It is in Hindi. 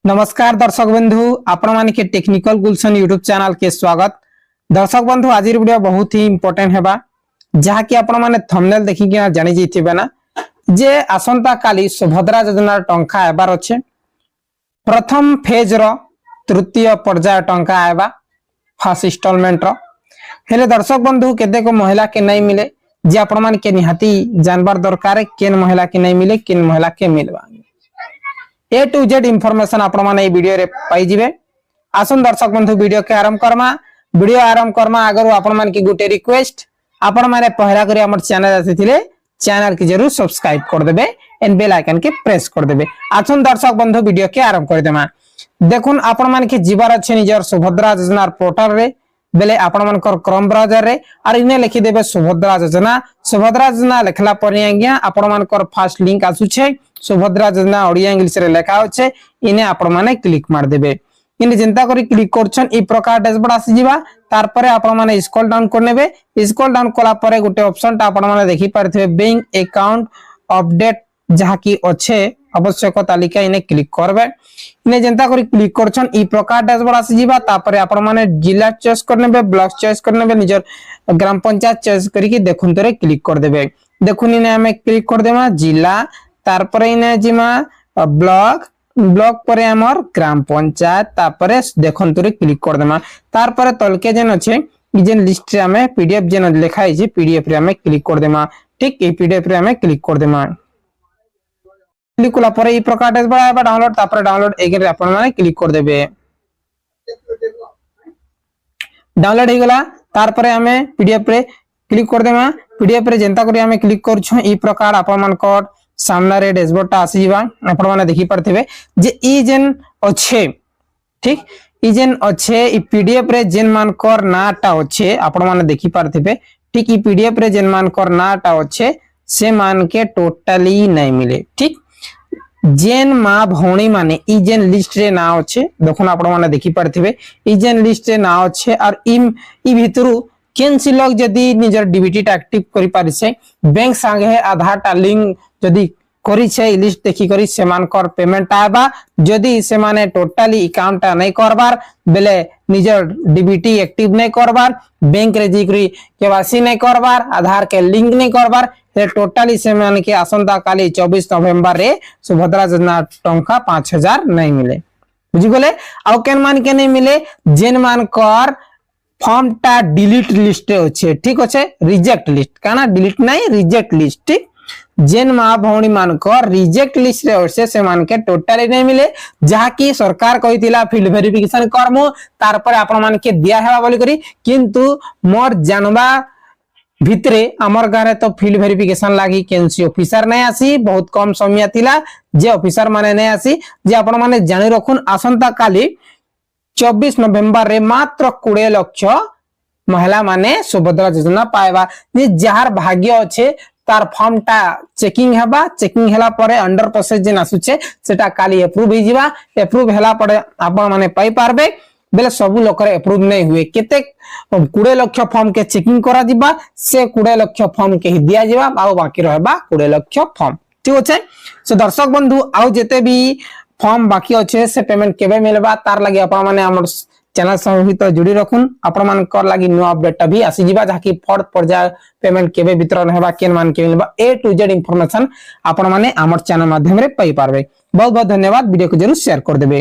नमस्कार दर्शक बंधु आपण माने के टेक्निकल गुलशन यूट्यूब चैनल के स्वागत। दर्शक बंधु आज वीडियो बहुत ही इंपोर्टेंट हेबा जहा कि आपण माने थंबनेल देखि के जानि जैथिबे ना जे आसंता काली सुभद्रा योजना टंका एबार अछि। प्रथम फेज रो तृतीय पर्याय टंका आएबा फर्स्ट इंस्टॉलमेंट रो हेले दर्शक बंधु केते को महिला के नहीं मिले जे आपण माने के निहाती जानवर दरकार केन महिला के नहीं मिले केन महिला के मिलबा ए टू जेड इनफॉरमेशन आपण माने वीडियो रे पाई जिवे। आसन दर्शक बंधु वीडियो के आरंभ करमा अगर आपण मान की गुटे रिक्वेस्ट आपण माने पहला करी हमर चैनल आसीथिले चैनल के जरूर सब्सक्राइब कर देबे एंड बेल आइकन के प्रेस कर देबे। आसन दर्शक बंधु वीडियो के आरंभ कर देमा। देखुन आपण मान के जीवार अछि निजर सुभद्रा योजना पोर्टल रे बेले आपण मान कर क्रम ब्राउजर रे और इने लिखि देबे सुभद्रा योजना लिखला परे आज्ञा आपण मान कर फर्स्ट लिंक आसु छे सुभद्रा योजना ओडिया इंग्लिश रे लिखा होचे इने आपण माने क्लिक मार देबे। इने चिंता करी क्लिक करछन ई प्रकार डैशबोर्ड आसी जिबा तार परे आपण माने स्क्रॉल डाउन कर नेबे। स्क्रॉल डाउन कला परे गुटे ऑप्शन ता आपण माने देखि पारथिबे बैंक अकाउंट अपडेट जहा की अच्छे आवश्यक तालिका इने क्लिक करबे। इने चिंता करी क्लिक करछन ई प्रकार डैशबोर्ड आसी जिबा तापर आपण माने जिला चॉइस कर नेबे ब्लॉक चॉइस कर नेबे निजर ग्राम पंचायत चॉइस करी कि देखुन तरे क्लिक कर देबे। देखुन इने हमें क्लिक कर देमा जिला तार परे इने जिमा ब्लॉक परे हमर ग्राम पंचायत तापरे देखन तरे क्लिक कर देमा। तार परे तलके जेन अछि ई जेन लिस्ट रे हमें पीडीएफ जेन लिखाई छै पीडीएफ रे हमें क्लिक कर देमा। ठीक ई पीडीएफ रे हमें क्लिक कर देमा। क्लिक कला परे ई प्रकार डैशबोर्ड आबा डाउनलोड तापर डाउनलोड एगेन आपण माने क्लिक कर देबे। डाउनलोड हे गला तार परे हमें पीडीएफ रे क्लिक कर देमा। पीडीएफ रे जेंता करी हमें क्लिक करछु ई प्रकार आपण मान को सामने रे डैशबोर्ड ता आसी जिबा आपण माने देखि परथिबे जे ई जेन अच्छे ठीक ई जेन अच्छे ई पीडीएफ रे जेन मान कर नाटा अच्छे आपण माने देखि परथिबे। ठीक ई पीडीएफ रे जेन मान कर नाटा अच्छे से मान के टोटली नहीं मिले। ठीक जेन मां भौणी माने ई जेन लिस्ट रे ना अच्छे देखुन आपण माने देखि परथिबे ई जेन लिस्ट रे ना अच्छे और ई भितरु केनसी लोग जदी निजर डीबीटी टा एक्टिव करि पारि छै बैंक संगे आधार टा लिंक जदी करि छै लिस्ट देखि करि सेमान कर पेमेंट आबा जदी से माने टोटली अकाउंट नहीं करबार बेले निजर डीबीटी एक्टिव नहीं करबार बैंक रे जिकरी केवासी नहीं करबार आधार के लिंक नहीं करबार हे टोटली से माने के आसंता काली 24 नवंबर रे सुभद्रा योजना टंका 5000 नहीं मिले बुझि गेले। आ केन मान के नहीं मिले जेन मान कर फॉर्म टा डिलीट लिस्ट अच्छे ठीक अच्छे रिजेक्ट लिस्ट काना डिलीट नहीं रिजेक्ट लिस्ट। ठीक जेन मां भौणी मान को रिजेक्ट लिस्ट रे अच्छे से मान के टोटली नहीं मिले जहा की सरकार कहितिला फील्ड वेरिफिकेशन करमु तार पर आपण मान के दिया हेबा बोली करी किंतु मोर जानबा भितरे हमर गारे तो फील्ड वेरिफिकेशन लागी केनसी ऑफिसर नहीं आसी बहुत कम समय थिला जे ऑफिसर माने नहीं आसी जे आपण माने जानि रखुन आसंता काली 24 नवंबर रे मात्र 20 लाख महिला माने सुभद्रा योजना पाएबा जे जहार भाग्य अच्छे तार फॉर्म टा चेकिंग हेबा चेकिंग हेला परे अंडर प्रोसेस जेन आसुचे सेटा काली अप्रूव हे जिबा अप्रूव हेला परे आपण माने पाई पारबे बेले सब लोक रे अप्रूव नहीं हुए केते 20 लाख फॉर्म के चेकिंग करा दिबा से 20 लाख फॉर्म के दिया जिबा आ बाकी रहबा 20 लाख फॉर्म ठीक अछि। सो दर्शक बंधु आ जेते भी फॉर्म बाकी अच्छे से पेमेंट केबे मिलबा तार लागि आपण माने हमर चैनल सहित जुड़ी रखुन आपण मान कर लागि न्यू अपडेट भी आसी जिबा जाकी फोर्थ पर्याय पेमेंट केबे वितरण हेबा केन मान के मिलबा ए टू जेड इंफॉर्मेशन आपण माने हमर चैनल माध्यम रे पाई पारबे। बहुत बहुत धन्यवाद वीडियो को जरूर शेयर कर देबे।